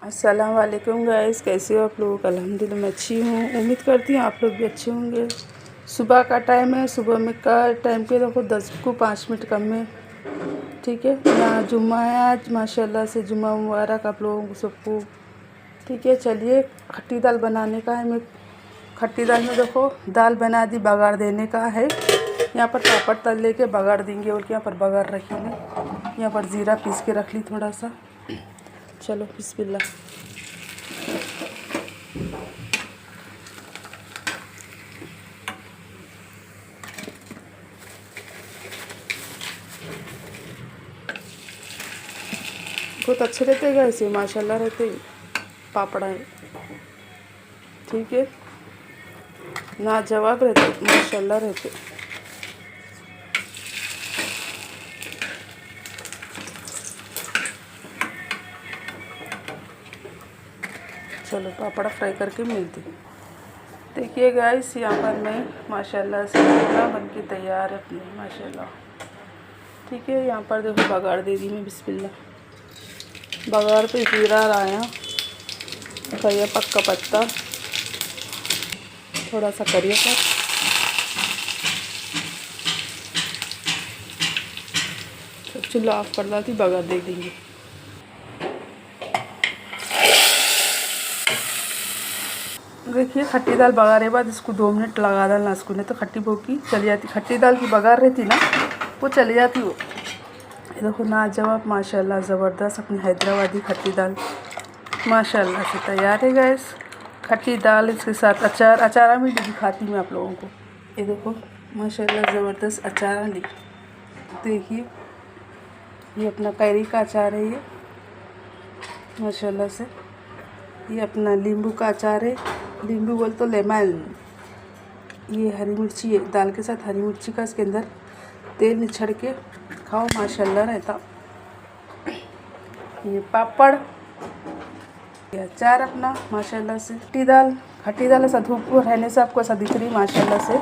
अस्सलाम वालेकुम गाइस, कैसे हो आप लोग। अल्हम्दुलिल्लाह मैं अच्छी हूँ। उम्मीद करती हूँ आप लोग भी अच्छे होंगे। सुबह का टाइम है। सुबह में का टाइम पे देखो 10 को 5 मिनट कम में, ठीक है। यहाँ जुम्मा है आज, माशाल्लाह से जुम्मा मुबारक आप लोगों को सबको। ठीक है, चलिए खट्टी दाल बनाने का है। मैं खट्टी दाल में देखो दाल बना दी, बघार देने का है। यहाँ पर पापड़ तल लेके बघार देंगे और यहाँ पर बघार रखी है। यहाँ पर ज़ीरा पीस के रख ली थोड़ा सा। चलो बिस्मिल्लाह। बहुत अच्छे रहते हैं ऐसे, माशाल्लाह रहते पापड़ हैं, ठीक है। लाजवाब रहते, माशाल्लाह रहते। चलो पापड़ फ्राई करके मिलते। देखिए गाइस, यहाँ पर मैं माशाल्लाह से पूरा बन के तैयार है अपनी, माशाल्लाह। ठीक है, यहाँ पर देखो बघार दे दी मैं, बिस्मिल्लाह। बघार पे जीरा आया, करिया पत्ता पत्ता, थोड़ा सा करिया पत्ता, चूल्हा ऑफ कर देती, बघार दे देंगे। देखिए खट्टी दाल बघारे बाद इसको 2 मिनट लगा डालना इसको, नहीं तो खट्टी भोगी चली जाती। खट्टी दाल की बघार रहती ना, वो चली जाती वो। ये देखो लाजवाब माशाल्लाह ज़बरदस्त अपनी हैदराबादी खट्टी दाल माशाल्लाह से तैयार है गैस। खट्टी दाल इसके साथ अचार, अचार भी दिखाती मैं आप लोगों को। ये देखो माशाल्लाह ज़बरदस्त अचार ली। देखिए ये अपना कैरी का अचार है, ये माशाल्लाह से। ये अपना नींबू का अचार है, नींबू बोल तो लेमन। ये हरी मिर्ची है, दाल के साथ हरी मिर्ची का इसके अंदर तेल निचड़ के खाओ, माशाल्लाह रहता। ये पापड़, ये अचार अपना माशाल्लाह से। खट्टी दाल ऐसा धूप को रहने से आपको ऐसा दिख रही माशाल्लाह से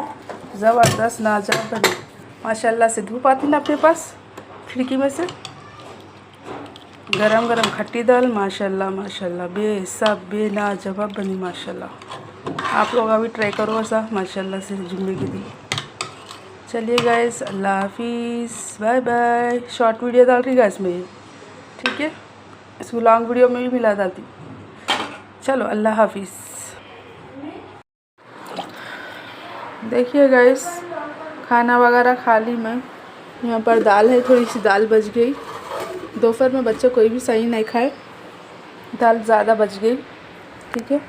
ज़बरदस्त लाजवाब बनी। माशाल्लाह से धूप आती ना अपने पास खिड़की में से, गरम गरम खट्टी दाल माशाल्लाह माशाल्लाह बेहिसाब बेलाजवाब बनी माशाल्लाह। आप लोग अभी ट्राई करो ऐसा माशाल्लाह से जुम्मे के दिन। चलिए गाइस, अल्लाह हाफिज़, बाय बाय। शॉर्ट वीडियो डाल रही गाइस में, ठीक है। इसको लॉन्ग वीडियो में भी मिला डालती। चलो अल्लाह हाफिज़। देखिए गाइस, खाना वगैरह खा ली मैं। यहाँ पर दाल है, थोड़ी सी दाल बच गई। दोपहर में बच्चे कोई भी सही नहीं खाए, दाल ज़्यादा बच गई, ठीक है।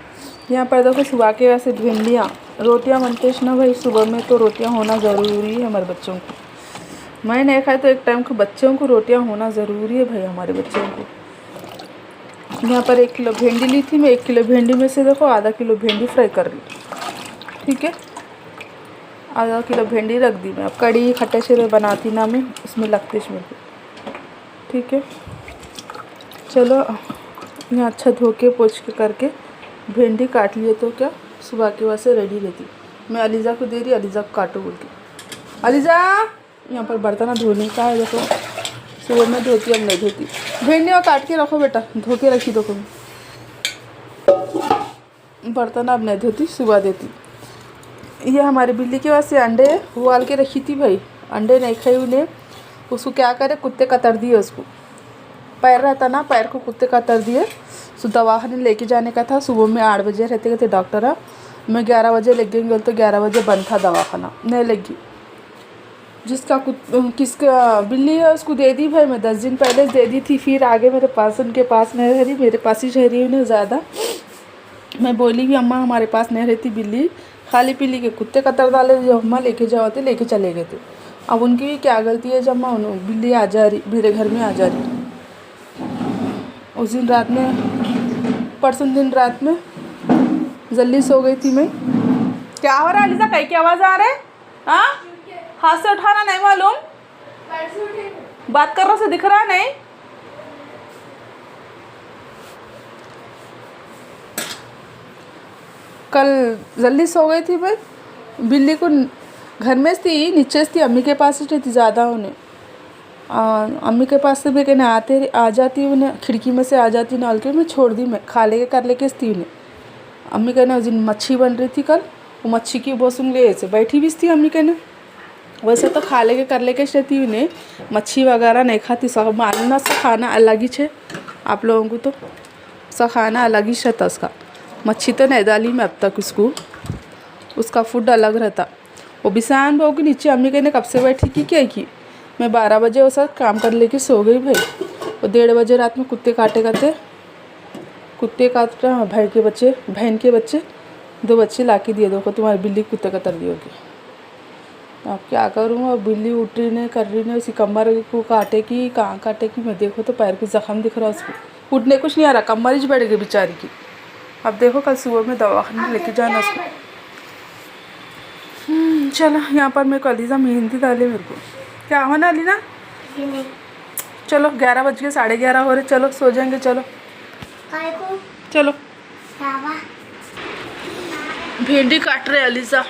यहाँ पर देखो सुबह के वैसे भिंडियाँ रोटियाँ बनते हैं ना भाई, सुबह में तो रोटियाँ होना ज़रूरी है हमारे बच्चों को। मैं नहीं खाए तो एक टाइम को बच्चों को रोटियाँ होना ज़रूरी है भाई, हमारे बच्चों को। यहाँ पर 1 किलो भिंडी ली थी मैं। 1 किलो भिंडी में से देखो आधा किलो भिंडी फ्राई कर ली, ठीक है। आधा किलो भिंडी रख दी मैं। अब कड़ी खट्टे से बनाती ना मैं, उसमें लगती इसमें, ठीक है। चलो यहाँ अच्छा धो के पोछ के करके भिंडी काट लिए तो क्या सुबह के वैसे रेडी रहती। मैं अलीज़ा को दे रही, अलीज़ा को काटो बोल के। अलीज़ा यहाँ पर बर्तन धोने का है, देखो सुबह में धोती, अब नहीं धोती। भिंडियाँ काट के रखो बेटा, धो के रखी देखो। बर्तन अब नहीं धोती, सुबह देती। ये हमारी बिल्ली के वास्ते अंडे उबाल के रखी थी भाई, अंडे नहीं खाई उन्हें। उसको क्या करे, कुत्ते कतर दिए उसको। पैर रहता ना, पैर को कुत्ते कतर दिए। सो दवाखाने लेके जाने का था। सुबह में 8 बजे रहते थे डॉक्टर। मैं 11 बजे लग गई, तो 11 बजे बंद था दवाखाना, नहीं लगी। किसका बिल्ली है उसको दे दी भाई मैं, 10 दिन पहले दे दी थी। फिर आगे मेरे पास, उनके पास नहीं रह रही, मेरे पास ही रह रही उन्हें ज़्यादा। मैं बोली भी अम्मा हमारे पास नहीं रहती बिल्ली, खाली पीली के कुत्ते कतर डाले, जो अम्मा लेके जाओ थे, लेके चले गए थे। अब उनकी भी क्या गलती है, जब अम्मा बिल्ली आ जा रही मेरे घर में आ जा रही। उस दिन रात में, परसों दिन रात में जल्दी सो गई थी मैं। क्या हो रहा है अलीज़ा, कहीं की आवाज़ आ रहा है? हाँ, हाथ से उठाना नहीं मालूम, बात कर रहा से दिख रहा नहीं। कल जल्दी सो गई थी मैं। बिल्ली को घर में थी, नीचे थी, अम्मी के पास ही रहती ज़्यादा उन्हें। अम्मी के पास से मैं कहने आ जाती हूँ, उन्हें खिड़की में से आ जाती नॉल के, मैं छोड़ दी, मैं खा ले कर लेके थी उन्हें। अम्मी कहने उस दिन मच्छी बन रही थी कल, वो मच्छी की वो सुन ले ऐसे बैठी भी थी अम्मी कहने। वैसे तो खा लेके कर लेके रहती उन्हें, मच्छी वगैरह नहीं खाती। सब मालूम ना, सब खाना अलग ही है आप लोगों को, तो सब खाना अलग ही रहता उसका। मच्छी तो नहीं डाली मैं अब तक उसको, उसका फूड अलग रहता। वो बिसान बहू के नीचे अम्मी कहने कब से बैठी की क्या की। मैं 12 बजे वो सब काम कर लेके सो गई भाई। वो 1:30 बजे रात में कुत्ते काटे भाई के बच्चे, बहन के बच्चे 2 बच्चे ला के दिए, देखो तुम्हारी बिल्ली कुत्ते का तर दी होगी। अब क्या करूँ, अब बिल्ली उठ रही नहीं कर रही नहीं, उसी कमर को काटेगी, कहाँ काटेगी मैं। देखो तो पैर की जख्म दिख रहा उसको, उठने कुछ नहीं आ रहा, कमर ही बैठ गई बेचारी की। अब देखो कल सुबह में दवाखाने लेके जाना उसको। चलो यहाँ पर मेरे को अलीजा मेहंदी डाले मेरे को। क्या होना अलीना? चलो 11 बज गए, 11:30 हो रहे, चलो सो जाएंगे। चलो चलो। भिंडी काट रहे अलीजा।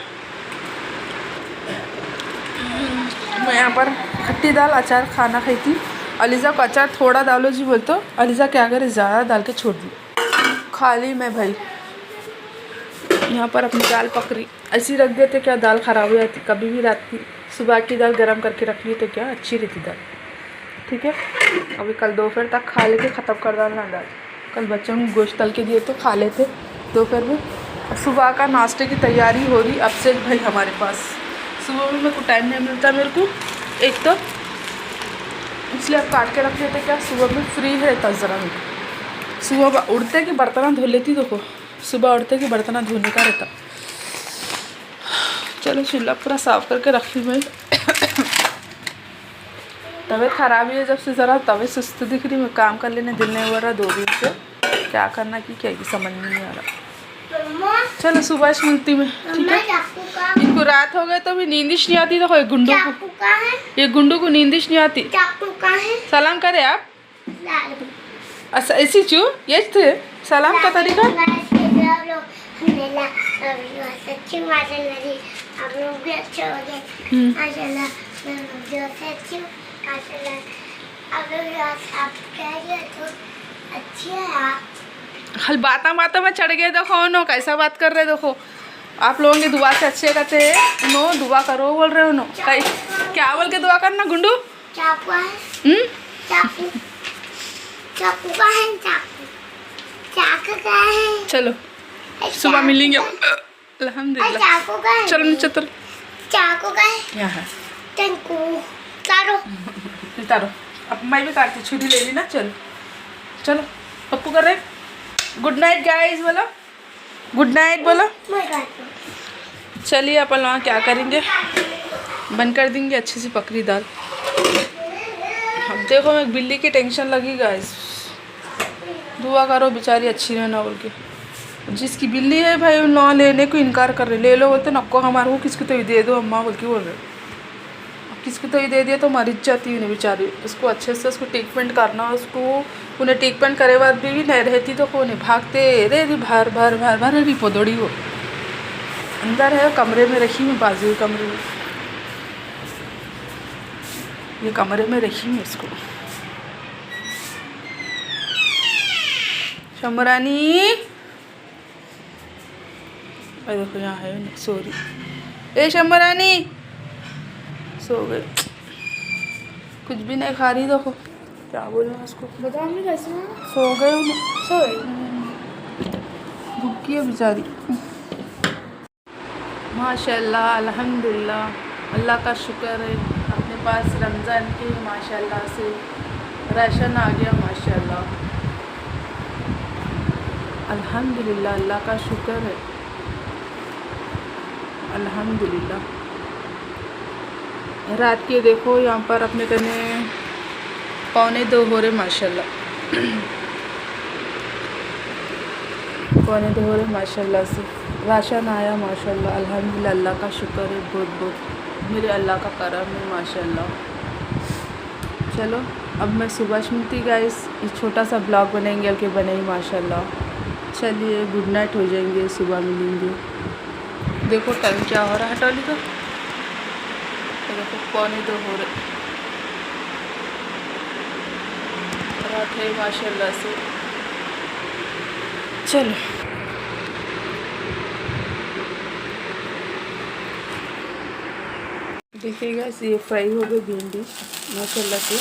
मैं यहाँ पर खट्टी दाल अचार खाना खाई थी। अलीजा को अचार थोड़ा डालो जी बोलते, अलीजा क्या करे ज़्यादा डाल के छोड़ दी। खा ली मैं भाई। यहाँ पर अपनी दाल पकड़ी ऐसी रख देते, क्या दाल ख़राब हो जाती। कभी भी रात की सुबह की दाल गरम करके रख ली तो क्या अच्छी रहती दाल। ठीक है, अभी कल दोपहर तक खा लेके ख़त्म कर डालना दाल। कल बच्चों को गोश्त तल के दिए तो खा लेते दोपहर में। सुबह का नाश्ते की तैयारी हो रही अब से भाई हमारे पास। सुबह में मेरे को टाइम नहीं मिलता मेरे को एक तो, इसलिए अब काट के रख लेते, क्या सुबह में फ्री रहता ज़रा। मैं सुबह उड़ते कि बर्तन धो लेती, देखो सुबह उड़ते कि बर्तन धोने का रहता। चलो चूल्हा पूरा साफ करके रखी मैं। तबीयत ख़राब ही है जब से, ज़रा तबीयत सुस्त दिख रही। मैं काम कर लेने दिल नहीं हो रहा 2 दिन से, क्या करना कि क्या की समझ में नहीं आ रहा। चलो सुबह से मिलती मैं, ठीक है। इनको रात हो गए तो भी नींदिश नहीं आती। देखो ये गुंडू को नींदिश नहीं आती। सलाम करे आप। अच्छा ऐसी चू ये थे सलाम का तरीका। हल बाता में चढ़ गए, देखो नो कैसा बात कर रहे। देखो आप लोगों की दुआ से अच्छे कहते हैं नो, दुआ करो बोल रहे हो नो। क्या बोल के दुआ करना गुंडू? चाकू का है। चलो सुबह मिलेंगे अल्हम्दुलिल्लाह। चलो नीचे उतर। चाकू का है यहाँ है। तारो अब मैं भी काटती, छुरी ले ली ना। चलो चलो पप्पू कर रहे। गुड नाइट गाइस बोलो, गुड नाइट बोलो। चलिए अपन वहाँ क्या करेंगे, बंद कर देंगे अच्छी सी पकड़ी दाल। अब देखो मैं बिल्ली की टेंशन लगी गाइस, दुआ करो बेचारी अच्छी रहना बोल के। जिसकी बिल्ली है भाई ना लेने को इनकार कर रहे, ले लो बोलते नक्को हमारे को, किसको तो ही दे दो अम्मा बोल के बोल रहे। किसको तो ही दे दिया तो मर जाती है बेचारी। उसको अच्छे से उसको ट्रीटमेंट करना, उसको उन्हें ट्रीटमेंट करे बाद भी नहीं रहती तो कौन भागते रे भर भर भर भर रही पोदड़ी। वो अंदर है कमरे में रखी मैं, बाजू कमरे में, ये कमरे में रखी मैं इसको। शंबरानी देखो यहाँ है, सॉरी ए शंबरानी सो गए, कुछ भी नहीं खा रही। देखो क्या बोलूँ उसको, बताओ नहीं कैसे सो गए, सो गए भूखी है बेचारी। माशाल्लाह अल्हम्दुलिल्लाह, अल्लाह का शुक्र है अपने पास रमज़ान के माशाल्लाह से राशन आ गया। माशाल्लाह अल्हम्दुलिल्लाह, अल्लाह का शुक्र है अल्हम्दुलिल्लाह। रात के देखो यहाँ पर अपने कने 1:45 हो रहे माशाल्लाह, 1:45 हो रहे माशाल्लाह से राशन आया माशाल्लाह अल्हम्दुलिल्लाह। अल्लाह का शुक्र है बहुत बहुत, मेरे अल्लाह का करम है माशाल्लाह। चलो अब मैं सुबह मिलती गाइस, एक छोटा सा ब्लॉग बनाएंगे अब के बने माशाल्लाह। चलिए गुड नाइट हो जाएंगे, सुबह मिलेंगे। देखो टाइम क्या हो रहा है, हटौली का देखो 1:45 हो रहे। है माशाल्लाह से। चलो देखिएगा, ये फ्राई हो गई भिंडी माशाल्लाह से।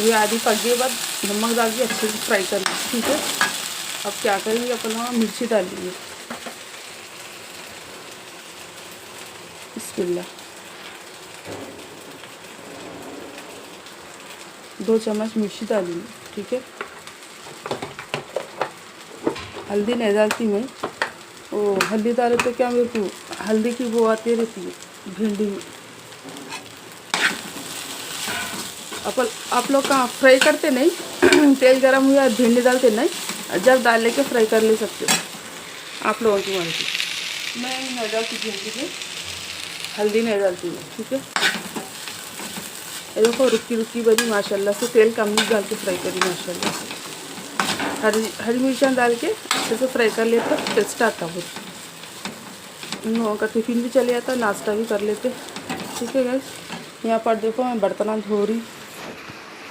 ये आधी पक गई, बाद नमक डाल के अच्छे से फ्राई कर ली। ठीक है, अब क्या करेंगे, अपन वहाँ मिर्ची डालेंगे। बिस्मिल्लाह, 2 चम्मच मिर्ची डालेंगे। ठीक है, हल्दी नहीं डालती मैं, वो हल्दी डाले तो क्या मेरे को हल्दी की वो आती रहती है भिंडी में। आप लोग कहाँ फ्राई करते नहीं तेल गरम हुआ भिंडी डालते नहीं, जब डाल लेके फ्राई कर ले सकते हो, आप लोगों की मर्जी। मैं नहीं डालती भिंडी में, हल्दी नहीं डालती मैं। ठीक है, ये देखो रुकी रुकी बनी माशाल्लाह से, तेल कम डाल के फ्राई करी माशाल्लाह से। हरी मिर्चाँ डाल के अच्छे से फ्राई कर लेते, टेस्ट आता है। इन लोगों का टिफ़िन भी चले जाता, नाश्ता भी कर लेते। ठीक है गाइस, यहाँ पर देखो मैं बर्तन धो रही,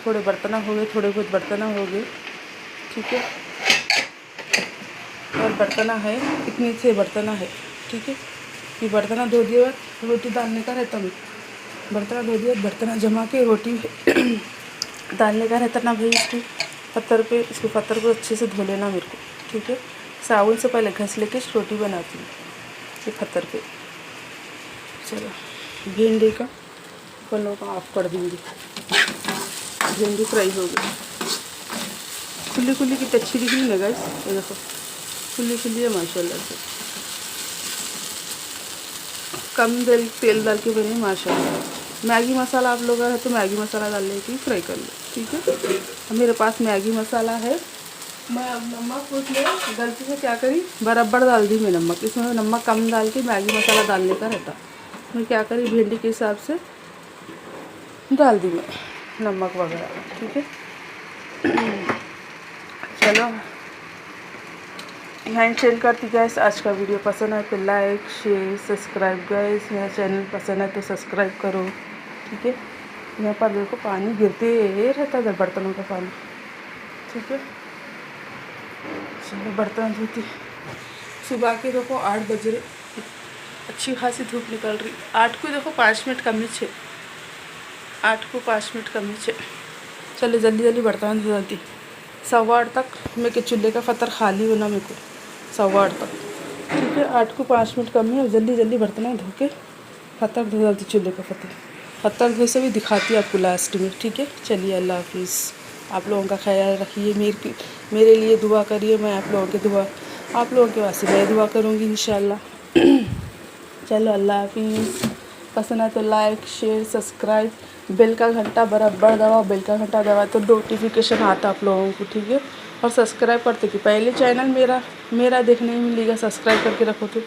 थोड़े बर्तन हो गए, थोड़े बहुत बर्तन हो गए। ठीक है, और बर्तन है, इतने से बर्तन है। ठीक है, ये बर्तन धो दिए बाद रोटी डालने का रहता है। बर्तन धो दिया, बर्तन जमा के रोटी डालने का रहता ना भाई। इसको पत्थर को अच्छे से धो लेना मेरे को। ठीक है, साबुन से पहले घस लेके रोटी बनाती हूँ ये पत्थर पे। चलो भिंडी का पल्लों का ऑफ कर देंगे। भिंडी फ्राई हो गई, खुली खुली की अच्छी दिख रही है गाइस, ये देखो खुली खुली है माशाल्लाह से। कम तेल डाल के बने माशाल्लाह। मैगी मसाला आप लोग है तो मैगी मसाला डाल लेके फ्राई कर लो। ठीक है, मेरे पास मैगी मसाला है। मैं अब नमक उसमें गलती से क्या करी, बराबर डाल दी मैं नमक। इसमें नमक कम डाल के मैगी मसाला डालने का रहता, मैं क्या करी भिंडी के हिसाब से डाल दी मैं नमक वगैरह। ठीक है, चलो यहाँ सेंड करती गैस। आज का वीडियो पसंद है तो लाइक शेयर सब्सक्राइब गैस, मेरा चैनल पसंद है तो सब्सक्राइब करो। ठीक है, यहाँ पर देखो पानी गिरते रहता है बर्तनों का पानी। ठीक है, चलो बर्तन धोती। सुबह के देखो 8 बज रहे, अच्छी खासी धूप निकल रही। 8 को देखो 5 मिनट कमी छे, 8 को 5 मिनट कमी छे। चलो जल्दी जल्दी बर्तन धो जाती। 8:15 तक मैं के चूल्हे का फतर खाली होना मेरे को, 8:15 तक। ठीक है, 8 को 5 मिनट कमी है, जल्दी जल्दी बर्तन धो के फतर धो जाती चूल्हे का फतर धो से भी दिखाती है आपको लास्ट में। ठीक है, चलिए अल्लाह हाफिज़। आप लोगों का ख्याल रखिए, मेरे लिए दुआ करिए, मैं आप लोगों के वास्ते मैं दुआ करूँगी इंशाल्लाह। चलो अल्लाह हाफिज़। पसंद है तो लाइक शेयर सब्सक्राइब, बेल का घंटा बराबर दबाओ। बेल का घंटा दबाओ तो नोटिफिकेशन आता आप लोगों को। ठीक है, और सब्सक्राइब करते कि पहले चैनल मेरा देखने में मिलेगा, सब्सक्राइब करके रखो तो।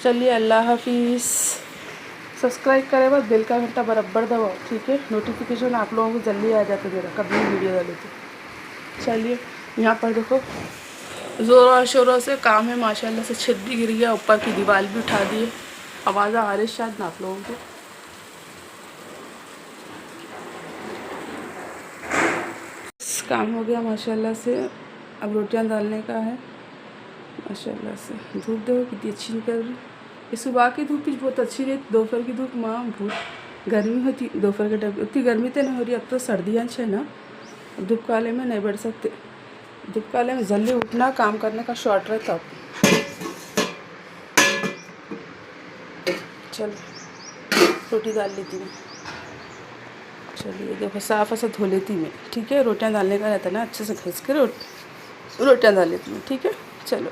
चलिए अल्लाह हाफिज़। सब्सक्राइब करे बाद बेल का घंटा बराबर दबाओ। ठीक है, नोटिफिकेशन आप लोगों को जल्दी आ जाता मेरा कभी भी वीडियो डाले तो। चलिए यहाँ पर देखो ज़ोरों शोरों से काम है माशाल्लाह से। छत भी गिर गया, ऊपर की दीवार भी उठा दी है। आवाज़ आ रही शायद ना आप लोगों को। काम हो गया माशाल्लाह से, अब रोटियां डालने का है माशाल्लाह से। धूप देखो कितनी अच्छी निकल रही। ये सुबह की धूप भी बहुत अच्छी रहती, दोपहर की धूप माँ बहुत गर्मी होती। दोपहर के टाइम उतनी गर्मी तो नहीं हो रही, अब तो सर्दियाँ है ना, धूप काले में नहीं बढ़ सकते। धूप काले में जल्दी उठना, काम करने का शॉर्ट रहता। चलो रोटी डाल लेती हूँ। चलिए देखो साफ़ ऐसा धो लेती मैं। ठीक है, रोटियां डालने का रहता है ना, अच्छे से घिस के रोटियां डाल लेती हूँ। ठीक है, चलो।